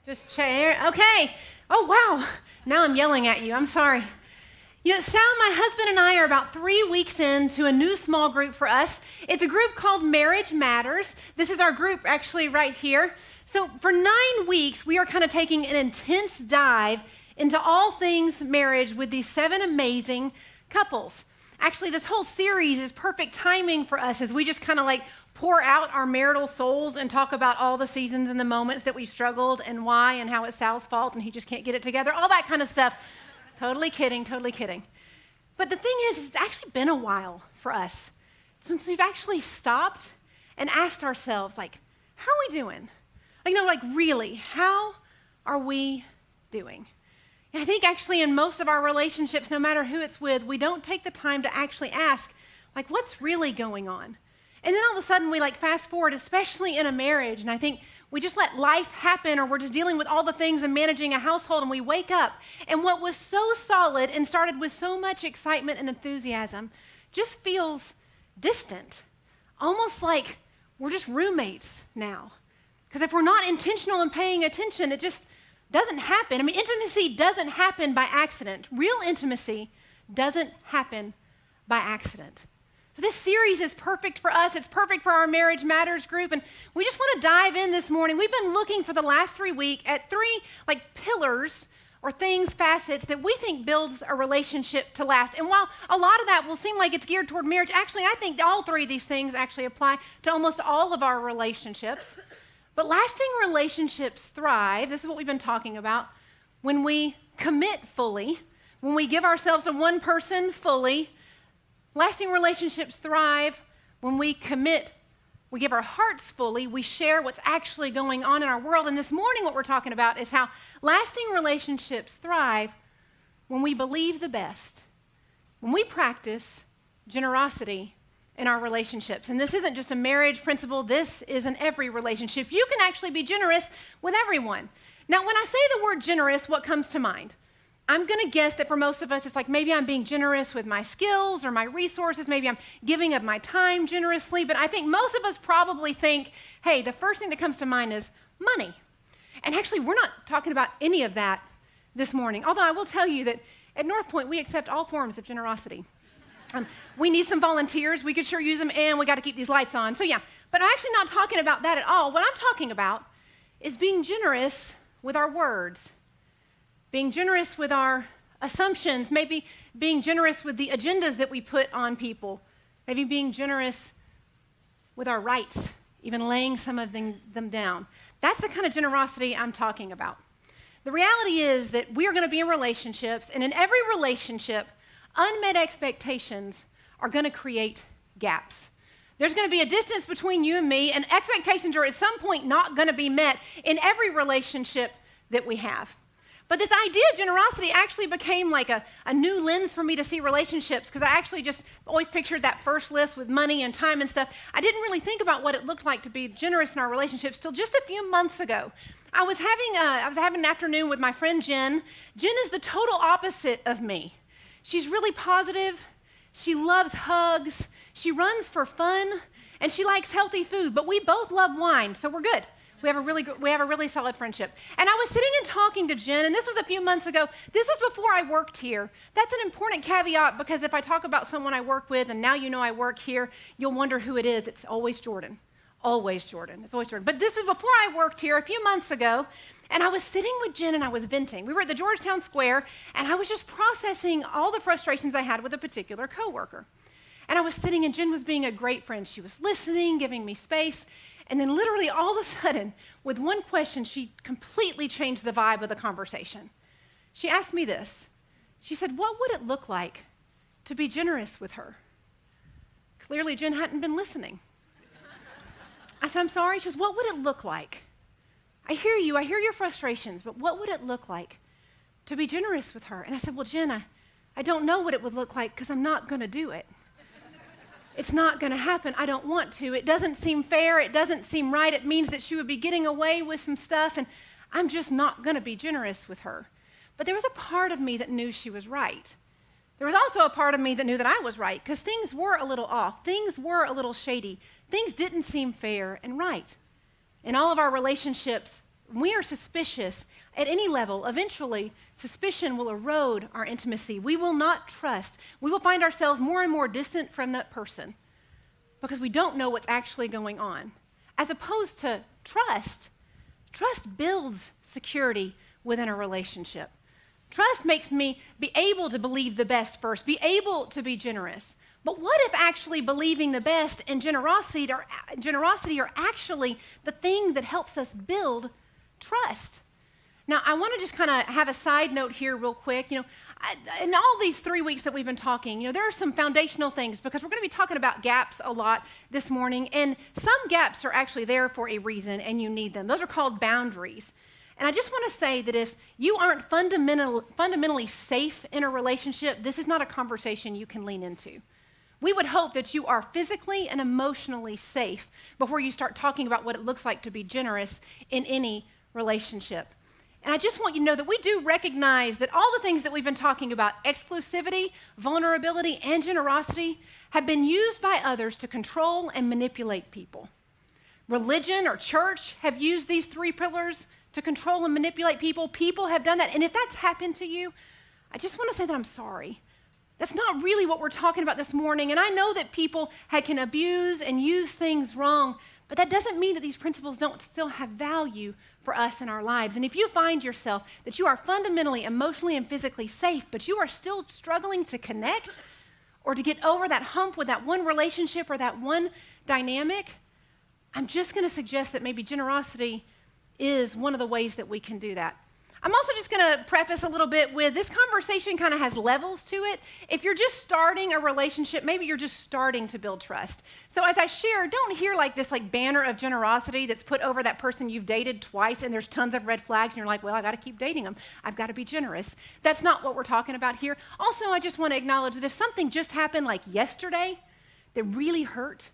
Just chair. Okay. Oh, wow. Now I'm yelling at you. I'm sorry. Sal, my husband, and I are about 3 weeks into a new small group for us. It's a group called Marriage Matters. This is our group actually right here. So for 9 weeks, we are kind of taking an intense dive into all things marriage with these 7 amazing couples. Actually, this whole series is perfect timing for us as we just kind of pour out our marital souls and talk about all the seasons and the moments that we've struggled and why and how it's Sal's fault and he just can't get it together, all that kind of stuff. Totally kidding. But the thing is, it's actually been a while for us since we've actually stopped and asked ourselves, how are we doing? Really, how are we doing? And I think actually in most of our relationships, no matter who it's with, we don't take the time to actually ask, what's really going on? And then all of a sudden we fast forward, especially in a marriage, and I think we just let life happen, or we're just dealing with all the things and managing a household, and we wake up, and what was so solid and started with so much excitement and enthusiasm just feels distant, almost like we're just roommates now. Because if we're not intentional in paying attention, it just doesn't happen. Intimacy doesn't happen by accident. Real intimacy doesn't happen by accident. So this series is perfect for us. It's perfect for our Marriage Matters group. And we just want to dive in this morning. We've been looking for the last 3 weeks at 3 pillars or things, facets that we think builds a relationship to last. And while a lot of that will seem like it's geared toward marriage, actually I think all 3 of these things actually apply to almost all of our relationships. But lasting relationships thrive, this is what we've been talking about, when we commit fully, when we give ourselves to one person fully. Lasting relationships thrive when we commit, we give our hearts fully, we share what's actually going on in our world. And this morning what we're talking about is how lasting relationships thrive when we believe the best, when we practice generosity in our relationships. And this isn't just a marriage principle, this is in every relationship. You can actually be generous with everyone. Now, when I say the word generous, what comes to mind? I'm going to guess that for most of us, it's maybe I'm being generous with my skills or my resources. Maybe I'm giving of my time generously. But I think most of us probably think, hey, the first thing that comes to mind is money. And actually, we're not talking about any of that this morning. Although I will tell you that at North Point, we accept all forms of generosity. We need some volunteers. We could sure use them, and we got to keep these lights on. So yeah, but I'm actually not talking about that at all. What I'm talking about is being generous with our words. Being generous with our assumptions, maybe being generous with the agendas that we put on people, maybe being generous with our rights, even laying some of them down. That's the kind of generosity I'm talking about. The reality is that we are going to be in relationships, and in every relationship, unmet expectations are going to create gaps. There's going to be a distance between you and me, and expectations are at some point not going to be met in every relationship that we have. But this idea of generosity actually became a new lens for me to see relationships, because I actually just always pictured that first list with money and time and stuff. I didn't really think about what it looked like to be generous in our relationships till just a few months ago. I was having an afternoon with my friend Jen. Jen is the total opposite of me. She's really positive. She loves hugs. She runs for fun, and she likes healthy food. But we both love wine, so we're good. We have a really solid friendship. And I was sitting and talking to Jen, and this was a few months ago. This was before I worked here. That's an important caveat, because if I talk about someone I work with, and now you know I work here, you'll wonder who it is. It's always Jordan. Always Jordan. It's always Jordan. But this was before I worked here a few months ago, and I was sitting with Jen and I was venting. We were at the Georgetown Square, and I was just processing all the frustrations I had with a particular coworker. And I was sitting, and Jen was being a great friend. She was listening, giving me space. And then literally all of a sudden, with one question, she completely changed the vibe of the conversation. She asked me this. She said, what would it look like to be generous with her? Clearly, Jen hadn't been listening. I said, I'm sorry. She says, what would it look like? I hear you. I hear your frustrations, but what would it look like to be generous with her? And I said, well, Jen, I don't know what it would look like, because I'm not going to do it. It's not going to happen. I don't want to. It doesn't seem fair. It doesn't seem right. It means that she would be getting away with some stuff, and I'm just not going to be generous with her. But there was a part of me that knew she was right. There was also a part of me that knew that I was right, because things were a little off. Things were a little shady. Things didn't seem fair and right. In all of our relationships, when we are suspicious at any level, eventually suspicion will erode our intimacy. We will not trust. We will find ourselves more and more distant from that person because we don't know what's actually going on. As opposed to trust, trust builds security within a relationship. Trust makes me be able to believe the best first, be able to be generous. But what if actually believing the best and generosity are actually the thing that helps us build trust? Now, I want to just kind of have a side note here real quick. In all these 3 weeks that we've been talking, there are some foundational things because we're going to be talking about gaps a lot this morning. And some gaps are actually there for a reason and you need them. Those are called boundaries. And I just want to say that if you aren't fundamentally safe in a relationship, this is not a conversation you can lean into. We would hope that you are physically and emotionally safe before you start talking about what it looks like to be generous in any relationship. And I just want you to know that we do recognize that all the things that we've been talking about, exclusivity, vulnerability, and generosity, have been used by others to control and manipulate people. Religion or church have used these 3 pillars to control and manipulate people. People have done that. And if that's happened to you, I just want to say that I'm sorry. That's not really what we're talking about this morning. And I know that people can abuse and use things wrong, but that doesn't mean that these principles don't still have value for us in our lives. And if you find yourself that you are fundamentally, emotionally, and physically safe, but you are still struggling to connect or to get over that hump with that one relationship or that one dynamic, I'm just going to suggest that maybe generosity is one of the ways that we can do that. I'm also just going to preface a little bit with this conversation kind of has levels to it. If you're just starting a relationship, maybe you're just starting to build trust. So as I share, don't hear this banner of generosity that's put over that person you've dated twice and there's tons of red flags and you're like, well, I got to keep dating them. I've got to be generous. That's not what we're talking about here. Also, I just want to acknowledge that if something just happened like yesterday that really hurt,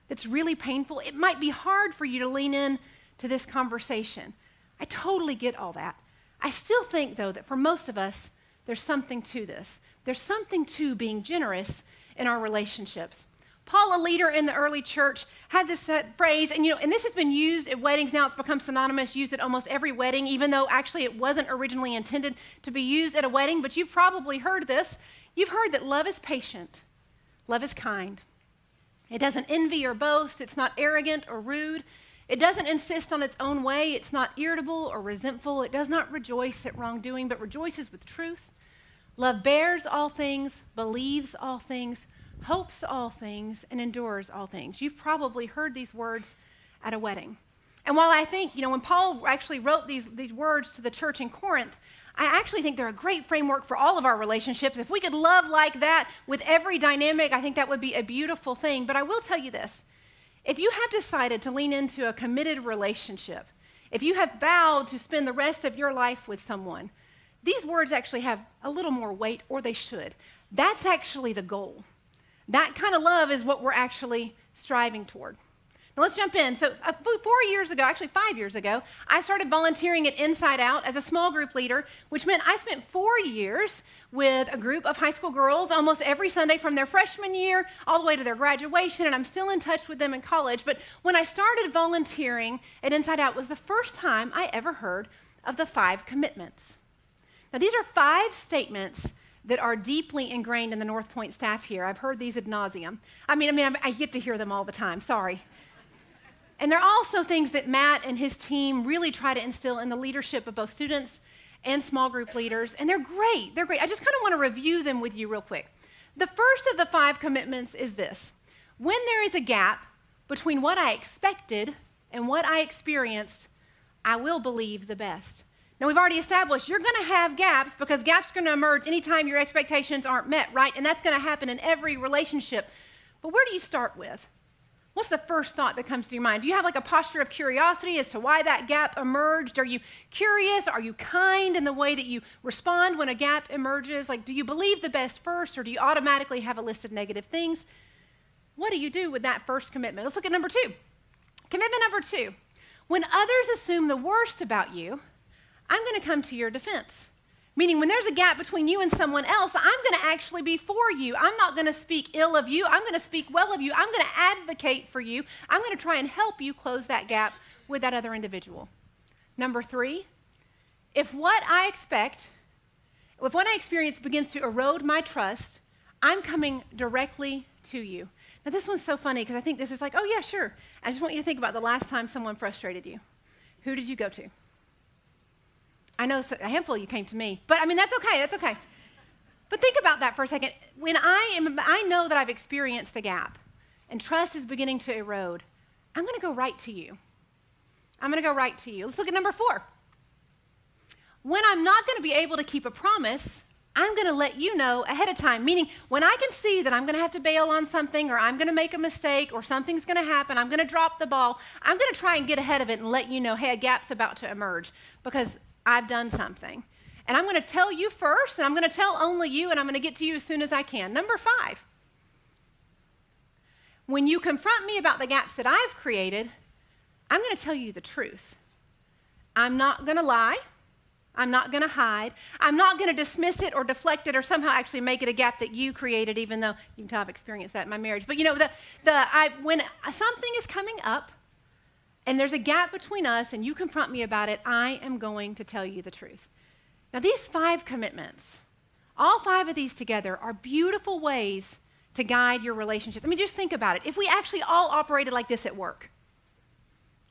that's really painful, it might be hard for you to lean in to this conversation. I totally get all that. I still think, though, that for most of us, there's something to this. There's something to being generous in our relationships. Paul, a leader in the early church, had this phrase, and this has been used at weddings. Now it's become synonymous, used at almost every wedding, even though actually it wasn't originally intended to be used at a wedding, but you've probably heard this. You've heard that love is patient, love is kind. It doesn't envy or boast. It's not arrogant or rude. It doesn't insist on its own way. It's not irritable or resentful. It does not rejoice at wrongdoing, but rejoices with truth. Love bears all things, believes all things, hopes all things, and endures all things. You've probably heard these words at a wedding. And while I think, when Paul actually wrote these words to the church in Corinth, I actually think they're a great framework for all of our relationships. If we could love like that with every dynamic, I think that would be a beautiful thing. But I will tell you this. If you have decided to lean into a committed relationship, if you have vowed to spend the rest of your life with someone, these words actually have a little more weight, or they should. That's actually the goal. That kind of love is what we're actually striving toward. Now let's jump in. So 4 years ago, actually 5 years ago, I started volunteering at Inside Out as a small group leader, which meant I spent 4 years with a group of high school girls almost every Sunday from their freshman year all the way to their graduation, and I'm still in touch with them in college. But when I started volunteering at Inside Out was the first time I ever heard of the 5 commitments. Now these are 5 statements that are deeply ingrained in the North Point staff here. I've heard these ad nauseum. I get to hear them all the time, sorry. And they're also things that Matt and his team really try to instill in the leadership of both students and small group leaders. And they're great. They're great. I just kind of want to review them with you real quick. The first of the 5 commitments is this. When there is a gap between what I expected and what I experienced, I will believe the best. Now, we've already established you're going to have gaps because gaps are going to emerge anytime your expectations aren't met, right? And that's going to happen in every relationship. But where do you start with? What's the first thought that comes to your mind? Do you have a posture of curiosity as to why that gap emerged? Are you curious? Are you kind in the way that you respond when a gap emerges? Do you believe the best first, or do you automatically have a list of negative things? What do you do with that first commitment? Let's look at number 2. Commitment number 2. When others assume the worst about you, I'm going to come to your defense. Meaning when there's a gap between you and someone else, I'm going to actually be for you. I'm not going to speak ill of you. I'm going to speak well of you. I'm going to advocate for you. I'm going to try and help you close that gap with that other individual. Number 3, if what I experience begins to erode my trust, I'm coming directly to you. Now, this one's so funny because I think this is like, oh, yeah, sure. I just want you to think about the last time someone frustrated you. Who did you go to? I know a handful of you came to me, but I mean, that's okay. But think about that for a second. When I know that I've experienced a gap and trust is beginning to erode, I'm going to go right to you. Let's look at number 4. When I'm not going to be able to keep a promise, I'm going to let you know ahead of time, meaning when I can see that I'm going to have to bail on something or I'm going to make a mistake or something's going to happen, I'm going to drop the ball, I'm going to try and get ahead of it and let you know, hey, a gap's about to emerge because I've done something. And I'm going to tell you first, and I'm going to tell only you, and I'm going to get to you as soon as I can. Number 5, when you confront me about the gaps that I've created, I'm going to tell you the truth. I'm not going to lie. I'm not going to hide. I'm not going to dismiss it or deflect it or somehow actually make it a gap that you created, even though you can tell I've experienced that in my marriage. But when something is coming up and there's a gap between us and you confront me about it, I am going to tell you the truth. Now, these 5 commitments, all 5 of these together are beautiful ways to guide your relationships. I mean, just think about it. If we actually all operated like this at work,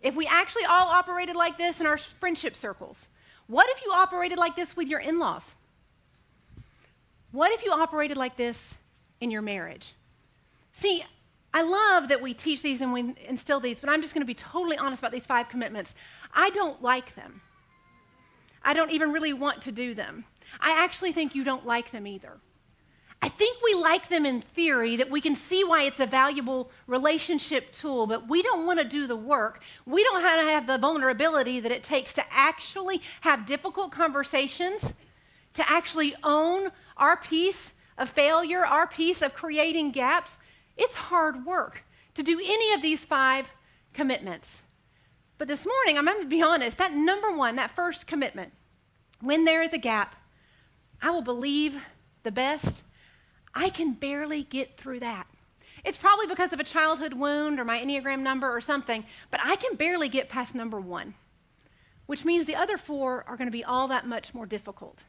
if we actually all operated like this in our friendship circles, what if you operated like this with your in-laws? What if you operated like this in your marriage? See, I love that we teach these and we instill these, but I'm just going to be totally honest about these 5 commitments. I don't like them. I don't even really want to do them. I actually think you don't like them either. I think we like them in theory, that we can see why it's a valuable relationship tool, but we don't want to do the work. We don't have the vulnerability that it takes to actually have difficult conversations, to actually own our piece of failure, our piece of creating gaps. It's hard work to do any of these 5 commitments. But this morning, I'm going to be honest, that number 1, that first commitment, when there is a gap, I will believe the best. I can barely get through that. It's probably because of a childhood wound or my Enneagram number or something, but I can barely get past number 1, which means the other 4 are going to be all that much more difficult.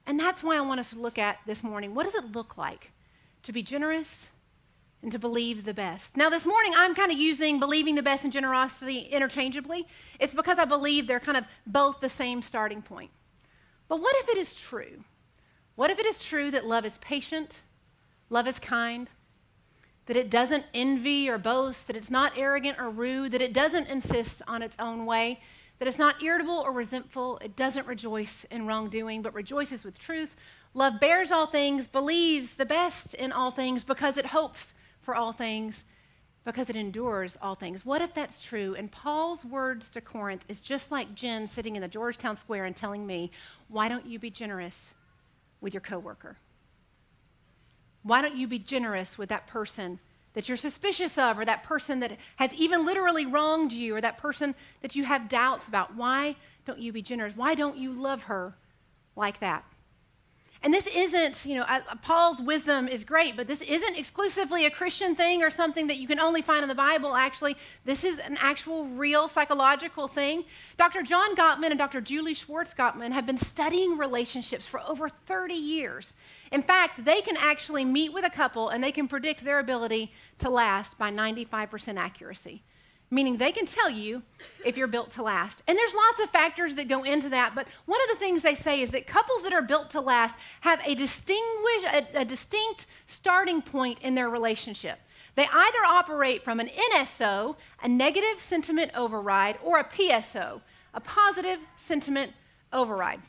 And that's why I want us to look at this morning. What does it look like to be generous and to believe the best? Now, this morning, I'm kind of using believing the best and generosity interchangeably. It's because I believe they're kind of both the same starting point. But what if it is true? What if it is true that love is patient, love is kind, that it doesn't envy or boast, that it's not arrogant or rude, that it doesn't insist on its own way, that it's not irritable or resentful, it doesn't rejoice in wrongdoing, but rejoices with truth. Love bears all things, believes the best in all things, because it hopes for all things, because it endures all things. What if that's true? And Paul's words to Corinth is just like Jen sitting in the Georgetown Square and telling me, why don't you be generous with your coworker? Why don't you be generous with that person that you're suspicious of, or that person that has even literally wronged you, or that person that you have doubts about? Why don't you be generous? Why don't you love her like that? And this isn't, Paul's wisdom is great, but this isn't exclusively a Christian thing or something that you can only find in the Bible. Actually, this is an actual, real psychological thing. Dr. John Gottman and Dr. Julie Schwartz Gottman have been studying relationships for over 30 years. In fact, they can actually meet with a couple and they can predict their ability to last by 95% accuracy. Meaning they can tell you if you're built to last. And there's lots of factors that go into that, but one of the things they say is that couples that are built to last have a distinct starting point in their relationship. They either operate from an NSO, a negative sentiment override, or a PSO, a positive sentiment override.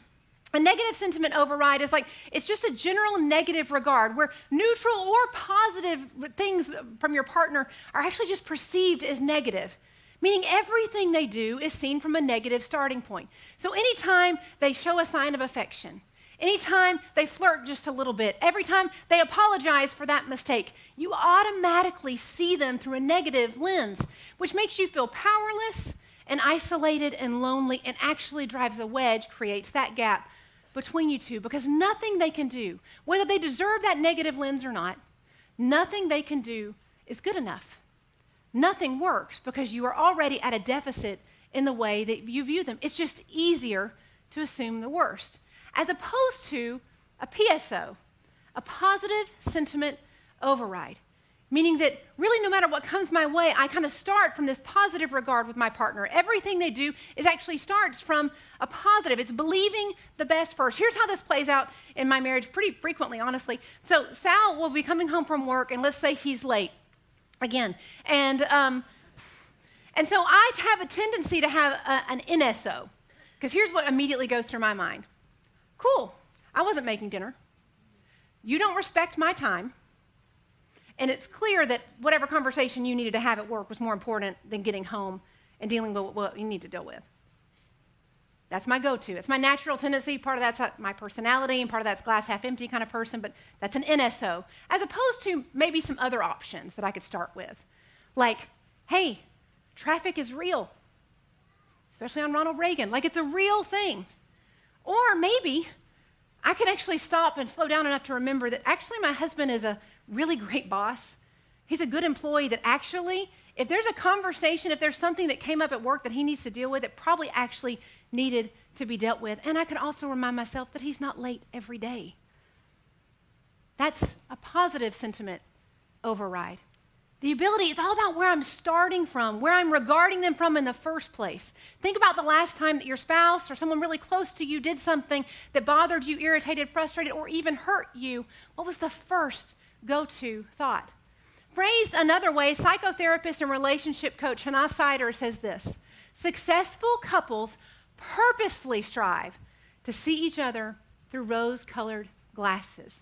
A negative sentiment override is like, it's just a general negative regard where neutral or positive things from your partner are actually just perceived as negative, meaning everything they do is seen from a negative starting point. So anytime they show a sign of affection, anytime they flirt just a little bit, every time they apologize for that mistake, you automatically see them through a negative lens, which makes you feel powerless and isolated and lonely, and actually drives a wedge, creates that gap between you two, because nothing they can do, whether they deserve that negative lens or not, nothing they can do is good enough. Nothing works because you are already at a deficit in the way that you view them. It's just easier to assume the worst, as opposed to a PSO, a positive sentiment override, meaning that really no matter what comes my way, I kind of start from this positive regard with my partner. Everything they do actually starts from a positive. It's believing the best first. Here's how this plays out in my marriage pretty frequently, honestly. So Sal will be coming home from work, and let's say he's late again. And so I have a tendency to have an NSO, because here's what immediately goes through my mind. Cool, I wasn't making dinner. You don't respect my time. And it's clear that whatever conversation you needed to have at work was more important than getting home and dealing with what you need to deal with. That's my go-to. It's my natural tendency. Part of that's my personality, and part of that's glass half empty kind of person, but that's an NSO, as opposed to maybe some other options that I could start with. Like, hey, traffic is real, especially on Ronald Reagan. Like, it's a real thing. Or maybe I could actually stop and slow down enough to remember that actually my husband is a really great boss. He's a good employee that actually, if there's a conversation, if there's something that came up at work that he needs to deal with, it probably actually needed to be dealt with. And I can also remind myself that he's not late every day. That's a positive sentiment override. The ability is all about where I'm starting from, where I'm regarding them from in the first place. Think about the last time that your spouse or someone really close to you did something that bothered you, irritated, frustrated, or even hurt you. What was the first go-to thought? Phrased another way, psychotherapist and relationship coach Hannah Sider says this: successful couples purposefully strive to see each other through rose-colored glasses.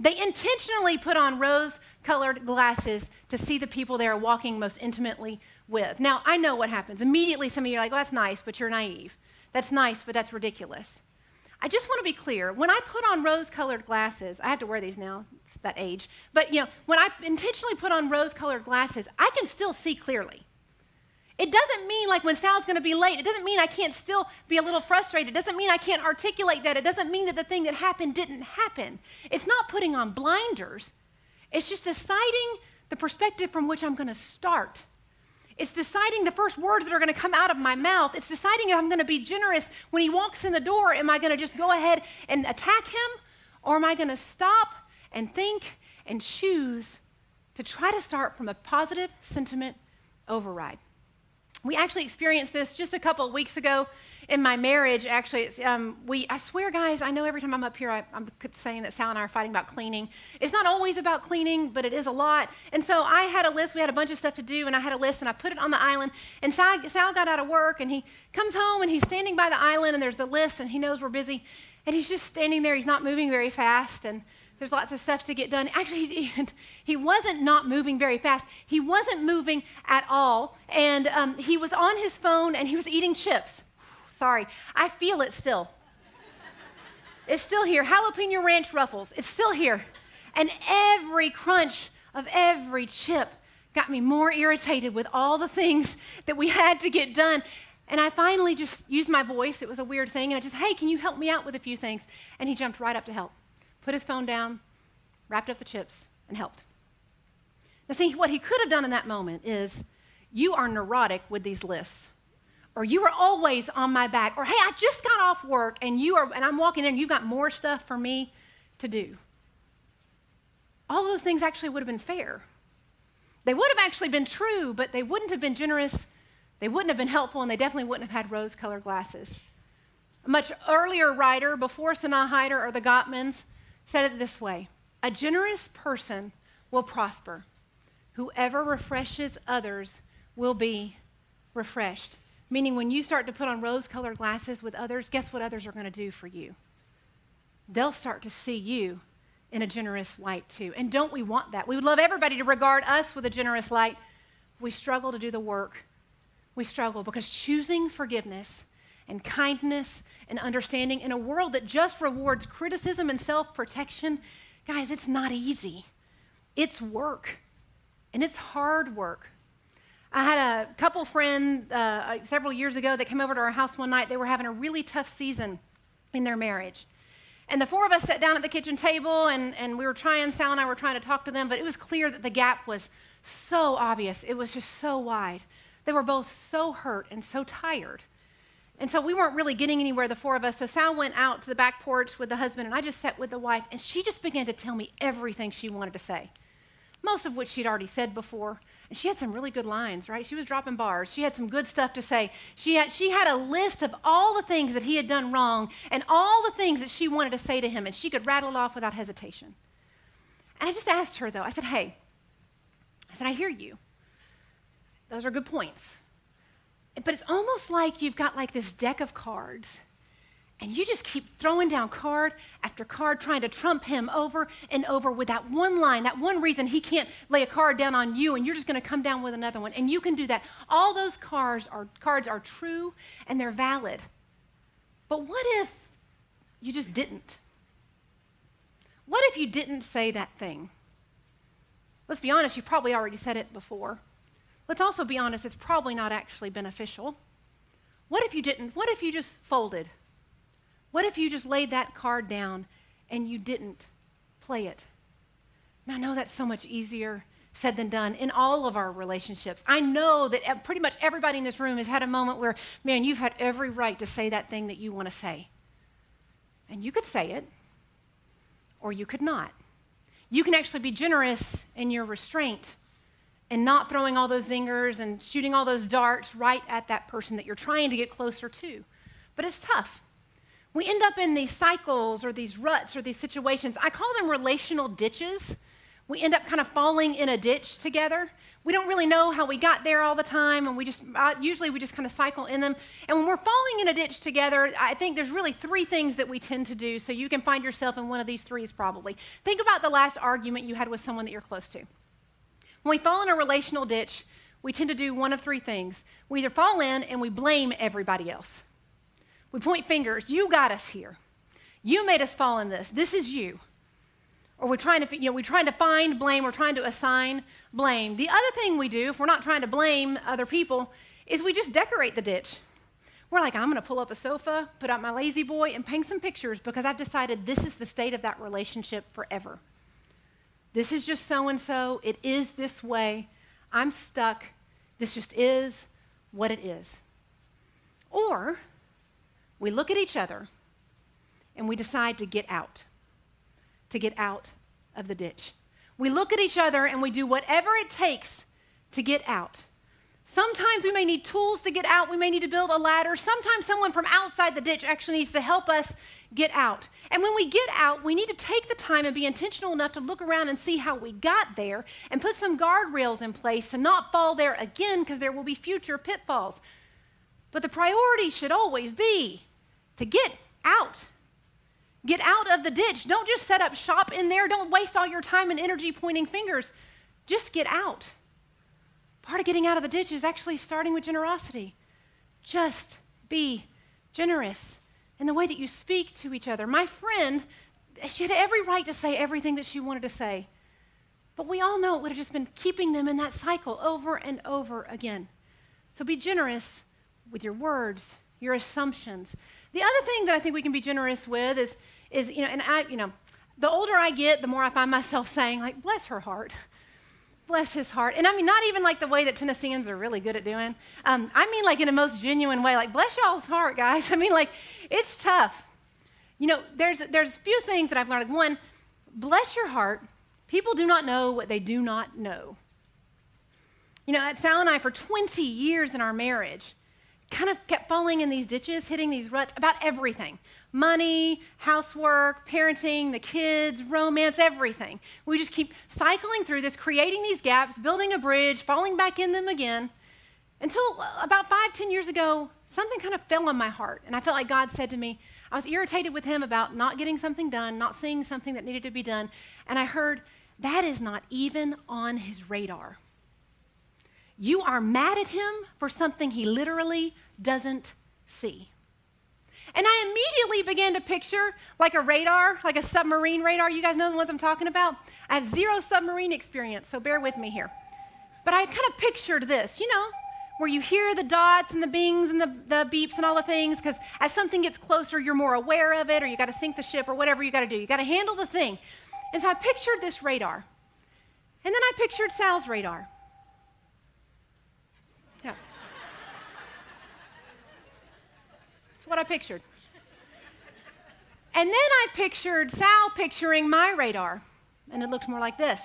They intentionally put on rose-colored glasses to see the people they are walking most intimately with. Now, I know what happens. Immediately, some of you are like, well, that's nice, but you're naive. That's nice, but that's ridiculous. I just want to be clear. When I put on rose-colored glasses, I have to wear these now, it's that age, but when I intentionally put on rose-colored glasses, I can still see clearly. It doesn't mean like when Sal's going to be late, it doesn't mean I can't still be a little frustrated. It doesn't mean I can't articulate that. It doesn't mean that the thing that happened didn't happen. It's not putting on blinders. It's just deciding the perspective from which I'm going to start. It's deciding the first words that are going to come out of my mouth. It's deciding if I'm going to be generous when he walks in the door. Am I going to just go ahead and attack him? Or am I going to stop and think and choose to try to start from a positive sentiment override? We actually experienced this just a couple of weeks ago in my marriage. Actually, I swear, guys, I know every time I'm up here, I'm saying that Sal and I are fighting about cleaning. It's not always about cleaning, but it is a lot. And so I had a list. We had a bunch of stuff to do, and I had a list, and I put it on the island. And Sal got out of work, and he comes home, and he's standing by the island, and there's the list, and he knows we're busy. And he's just standing there. He's not moving very fast, and there's lots of stuff to get done. Actually, he wasn't not moving very fast. He wasn't moving at all. And he was on his phone, and he was eating chips. Sorry, I feel it still. It's still here. Jalapeno ranch Ruffles. It's still here. And every crunch of every chip got me more irritated with all the things that we had to get done. And I finally just used my voice. It was a weird thing. And I just, hey, can you help me out with a few things? And he jumped right up to help. Put his phone down, wrapped up the chips, and helped. Now, see, what he could have done in that moment is, you are neurotic with these lists, or you are always on my back, or hey, I just got off work, and I'm walking in, and you've got more stuff for me to do. All those things actually would have been fair. They would have actually been true, but they wouldn't have been generous, they wouldn't have been helpful, and they definitely wouldn't have had rose-colored glasses. A much earlier writer, before Sanaa Hyder or the Gottmans, said it this way: a generous person will prosper. Whoever refreshes others will be refreshed. Meaning when you start to put on rose-colored glasses with others, guess what others are going to do for you? They'll start to see you in a generous light too. And don't we want that? We would love everybody to regard us with a generous light. We struggle to do the work. We struggle because choosing forgiveness and kindness and understanding in a world that just rewards criticism and self-protection, guys, it's not easy. It's work, and it's hard work. I had a couple friend several years ago that came over to our house one night. They were having a really tough season in their marriage. And the four of us sat down at the kitchen table, and Sal and I were trying to talk to them, but it was clear that the gap was so obvious. It was just so wide. They were both so hurt and so tired. And so we weren't really getting anywhere, the four of us. So Sal went out to the back porch with the husband, and I just sat with the wife, and she just began to tell me everything she wanted to say, most of which she'd already said before. And she had some really good lines, right? She was dropping bars. She had some good stuff to say. She had a list of all the things that he had done wrong and all the things that she wanted to say to him, and she could rattle it off without hesitation. And I just asked her, though, I said, hey, I hear you. Those are good points. But it's almost like you've got like this deck of cards, and you just keep throwing down card after card, trying to trump him over and over with that one line, that one reason he can't lay a card down on you, and you're just going to come down with another one. And you can do that. All those cards are true, and they're valid. But what if you just didn't? What if you didn't say that thing? Let's be honest, you probably already said it before. Let's also be honest, it's probably not actually beneficial. What if you didn't? What if you just folded? What if you just laid that card down and you didn't play it? Now, I know that's so much easier said than done in all of our relationships. I know that pretty much everybody in this room has had a moment where, man, you've had every right to say that thing that you want to say. And you could say it, or you could not. You can actually be generous in your restraint and not throwing all those zingers and shooting all those darts right at that person that you're trying to get closer to. But it's tough. We end up in these cycles or these ruts or these situations. I call them relational ditches. We end up kind of falling in a ditch together. We don't really know how we got there all the time, and usually we just kind of cycle in them. And when we're falling in a ditch together, I think there's really three things that we tend to do, so you can find yourself in one of these threes probably. Think about the last argument you had with someone that you're close to. When we fall in a relational ditch, we tend to do one of three things. We either fall in and we blame everybody else. We point fingers. You got us here. You made us fall in this. This is you. Or we're trying to find blame. We're trying to assign blame. The other thing we do, if we're not trying to blame other people, is we just decorate the ditch. We're like, I'm going to pull up a sofa, put out my lazy boy, and paint some pictures because I've decided this is the state of that relationship forever. This is just so-and-so. It is this way. I'm stuck. This just is what it is. Or we look at each other and we decide to get out of the ditch. We look at each other and we do whatever it takes to get out. Sometimes we may need tools to get out. We may need to build a ladder. Sometimes someone from outside the ditch actually needs to help us get out. And when we get out, we need to take the time and be intentional enough to look around and see how we got there and put some guardrails in place to not fall there again because there will be future pitfalls. But the priority should always be to get out. Get out of the ditch. Don't just set up shop in there. Don't waste all your time and energy pointing fingers. Just get out. Part of getting out of the ditch is actually starting with generosity. Just be generous in the way that you speak to each other. My friend, she had every right to say everything that she wanted to say, but we all know it would have just been keeping them in that cycle over and over again. So be generous with your words, your assumptions. The other thing that I think we can be generous with is the older I get, the more I find myself saying, like, bless her heart. Bless his heart. And I mean, not even like the way that Tennesseans are really good at doing. I mean, like in a most genuine way, like, bless y'all's heart, guys. I mean, like, it's tough. You know, there's a few things that I've learned. One, bless your heart. People do not know what they do not know. You know, Sal and I, for 20 years in our marriage, kind of kept falling in these ditches, hitting these ruts about everything. Money, housework, parenting, the kids, romance, everything. We just keep cycling through this, creating these gaps, building a bridge, falling back in them again, until about 5-10 years ago, something kind of fell on my heart. And I felt like God said to me, I was irritated with him about not getting something done, not seeing something that needed to be done. And I heard, that is not even on his radar. You are mad at him for something he literally doesn't see. And I immediately began to picture like a radar, like a submarine radar. You guys know the ones I'm talking about? I have zero submarine experience, so bear with me here. But I kind of pictured this, you know, where you hear the dots and the bings and the beeps and all the things, because as something gets closer, you're more aware of it, or you got to sink the ship, or whatever you got to do. You got to handle the thing. And so I pictured this radar. And then I pictured Sal's radar. Yeah. That's what I pictured. And then I pictured Sal picturing my radar, and it looked more like this.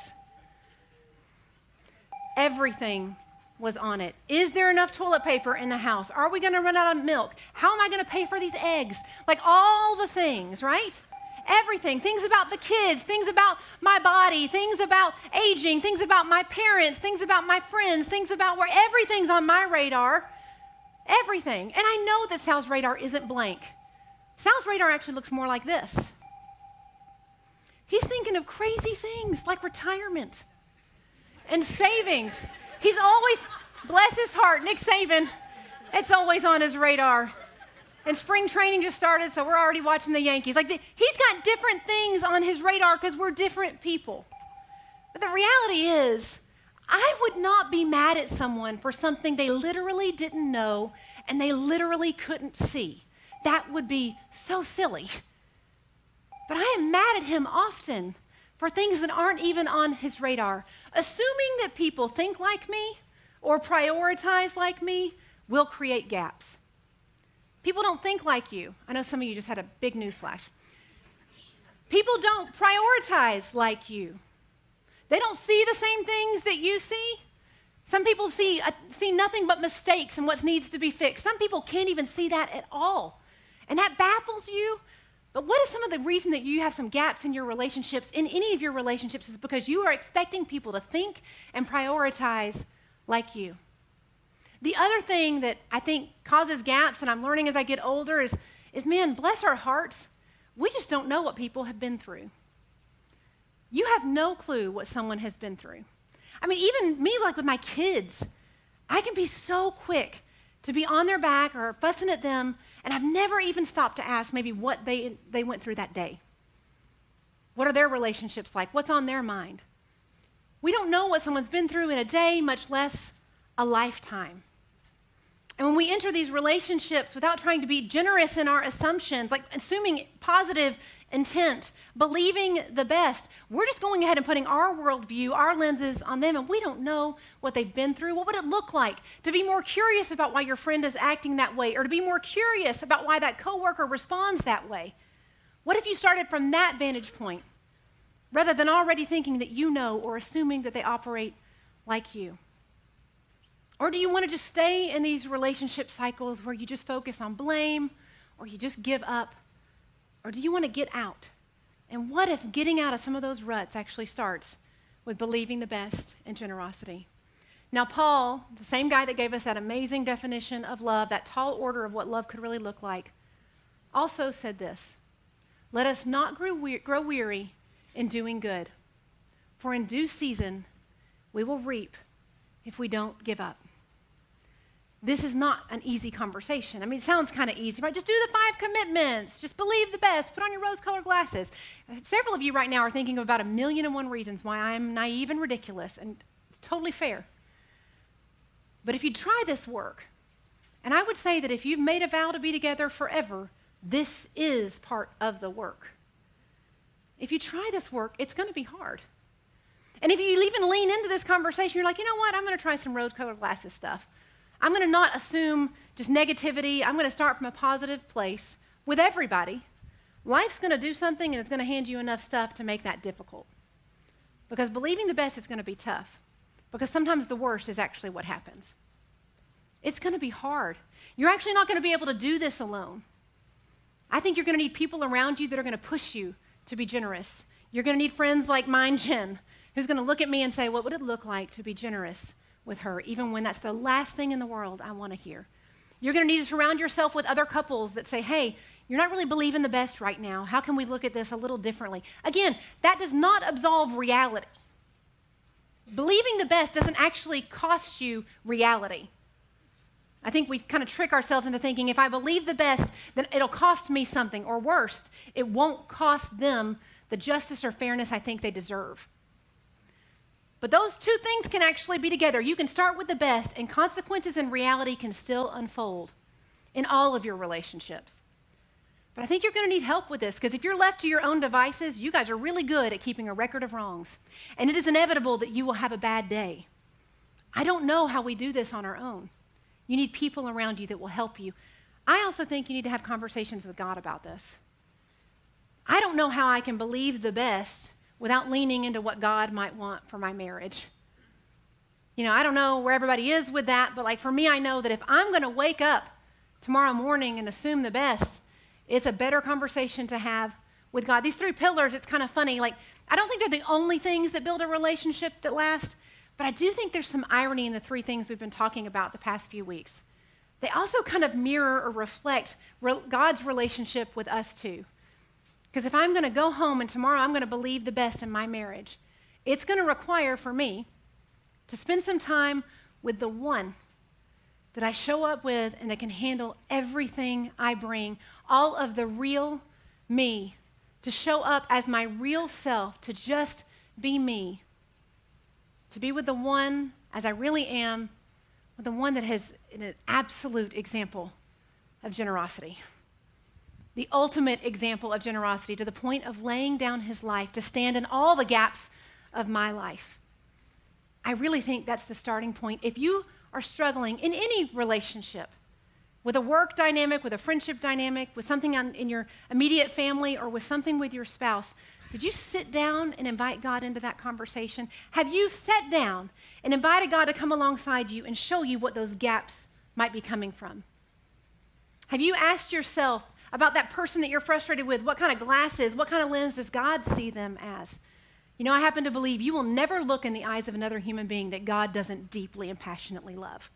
Everything was on it. Is there enough toilet paper in the house? Are we going to run out of milk? How am I going to pay for these eggs? Like all the things, right? Everything. Things about the kids, things about my body, things about aging, things about my parents, things about my friends, things about where everything's on my radar. Everything. And I know that Sal's radar isn't blank. Sal's radar actually looks more like this. He's thinking of crazy things like retirement and savings. He's always, bless his heart, Nick Saban, it's always on his radar. And spring training just started, so we're already watching the Yankees. He's got different things on his radar because we're different people. But the reality is, I would not be mad at someone for something they literally didn't know and they literally couldn't see. That would be so silly. But I am mad at him often for things that aren't even on his radar. Assuming that people think like me or prioritize like me will create gaps. People don't think like you. I know some of you just had a big news flash. People don't prioritize like you. They don't see the same things that you see. Some people see nothing but mistakes and what needs to be fixed. Some people can't even see that at all. And that baffles you. But what if some of the reason that you have some gaps in your relationships, in any of your relationships, is because you are expecting people to think and prioritize like you? The other thing that I think causes gaps, and I'm learning as I get older, is man, bless our hearts, we just don't know what people have been through. You have no clue what someone has been through. I mean, even me, like with my kids, I can be so quick to be on their back or fussing at them, and I've never even stopped to ask maybe what they went through that day. What are their relationships like? What's on their mind? We don't know what someone's been through in a day, much less a lifetime. And when we enter these relationships without trying to be generous in our assumptions, like assuming positive intent, believing the best, we're just going ahead and putting our worldview, our lenses on them, and we don't know what they've been through. What would it look like to be more curious about why your friend is acting that way, or to be more curious about why that coworker responds that way? What if you started from that vantage point, rather than already thinking that you know or assuming that they operate like you? Or do you want to just stay in these relationship cycles where you just focus on blame, or you just give up? Or do you want to get out? And what if getting out of some of those ruts actually starts with believing the best and generosity? Now, Paul, the same guy that gave us that amazing definition of love, that tall order of what love could really look like, also said this: let us not grow weary in doing good, for in due season we will reap if we don't give up. This is not an easy conversation. I mean, it sounds kind of easy, right? Just do the 5 commitments. Just believe the best. Put on your rose-colored glasses. Several of you right now are thinking of about 1,000,001 reasons why I'm naive and ridiculous, and it's totally fair. But if you try this work, and I would say that if you've made a vow to be together forever, this is part of the work. If you try this work, it's going to be hard. And if you even lean into this conversation, you're like, you know what? I'm going to try some rose-colored glasses stuff. I'm going to not assume just negativity. I'm going to start from a positive place with everybody. Life's going to do something, and it's going to hand you enough stuff to make that difficult. Because believing the best is going to be tough. Because sometimes the worst is actually what happens. It's going to be hard. You're actually not going to be able to do this alone. I think you're going to need people around you that are going to push you to be generous. You're going to need friends like mine, Jen, who's going to look at me and say, what would it look like to be generous with her, even when that's the last thing in the world I want to hear? You're going to need to surround yourself with other couples that say, hey, you're not really believing the best right now. How can we look at this a little differently? Again, that does not absolve reality. Believing the best doesn't actually cost you reality. I think we kind of trick ourselves into thinking if I believe the best, then it'll cost me something, or worse, it won't cost them the justice or fairness I think they deserve. But those two things can actually be together. You can start with the best, and consequences and reality can still unfold in all of your relationships. But I think you're going to need help with this, because if you're left to your own devices, you guys are really good at keeping a record of wrongs. And it is inevitable that you will have a bad day. I don't know how we do this on our own. You need people around you that will help you. I also think you need to have conversations with God about this. I don't know how I can believe the best without leaning into what God might want for my marriage. I don't know where everybody is with that, but like for me, I know that if I'm going to wake up tomorrow morning and assume the best, it's a better conversation to have with God. These 3 pillars, it's kind of funny. Like, I don't think they're the only things that build a relationship that lasts, but I do think there's some irony in the 3 things we've been talking about the past few weeks. They also kind of mirror or reflect God's relationship with us too. Because if I'm going to go home and tomorrow I'm going to believe the best in my marriage, it's going to require for me to spend some time with the one that I show up with and that can handle everything I bring, all of the real me, to show up as my real self, to just be me, to be with the one as I really am, with the one that has an absolute example of generosity. The ultimate example of generosity, to the point of laying down his life to stand in all the gaps of my life. I really think that's the starting point. If you are struggling in any relationship, with a work dynamic, with a friendship dynamic, with something in your immediate family, or with something with your spouse, did you sit down and invite God into that conversation? Have you sat down and invited God to come alongside you and show you what those gaps might be coming from? Have you asked yourself about that person that you're frustrated with, what kind of glasses, what kind of lens does God see them as? I happen to believe you will never look in the eyes of another human being that God doesn't deeply and passionately love.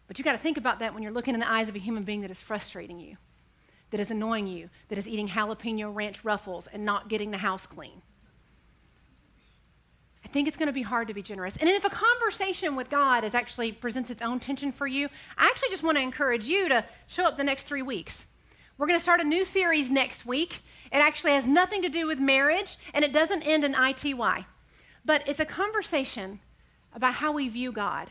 But you got to think about that when you're looking in the eyes of a human being that is frustrating you, that is annoying you, that is eating jalapeno ranch ruffles and not getting the house clean. I think it's going to be hard to be generous. And if a conversation with God actually presents its own tension for you, I actually just want to encourage you to show up the next 3 weeks. We're going to start a new series next week. It actually has nothing to do with marriage, and it doesn't end in ITY. But it's a conversation about how we view God.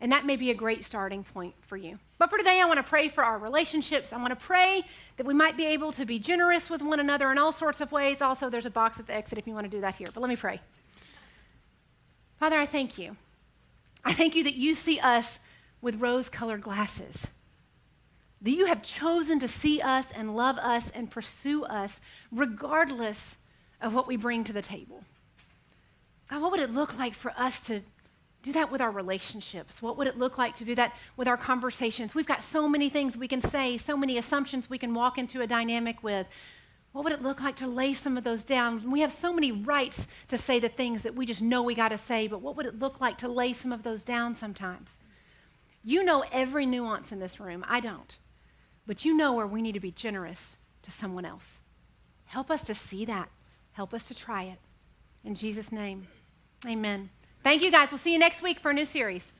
And that may be a great starting point for you. But for today, I want to pray for our relationships. I want to pray that we might be able to be generous with one another in all sorts of ways. Also, there's a box at the exit if you want to do that here. But let me pray. Father, I thank you. I thank you that you see us with rose-colored glasses, that you have chosen to see us and love us and pursue us regardless of what we bring to the table. God, what would it look like for us to do that with our relationships? What would it look like to do that with our conversations? We've got so many things we can say, so many assumptions we can walk into a dynamic with. What would it look like to lay some of those down? We have so many rights to say the things that we just know we got to say, but what would it look like to lay some of those down sometimes? You know every nuance in this room. I don't. But you know where we need to be generous to someone else. Help us to see that. Help us to try it. In Jesus' name, amen. Thank you, guys. We'll see you next week for a new series.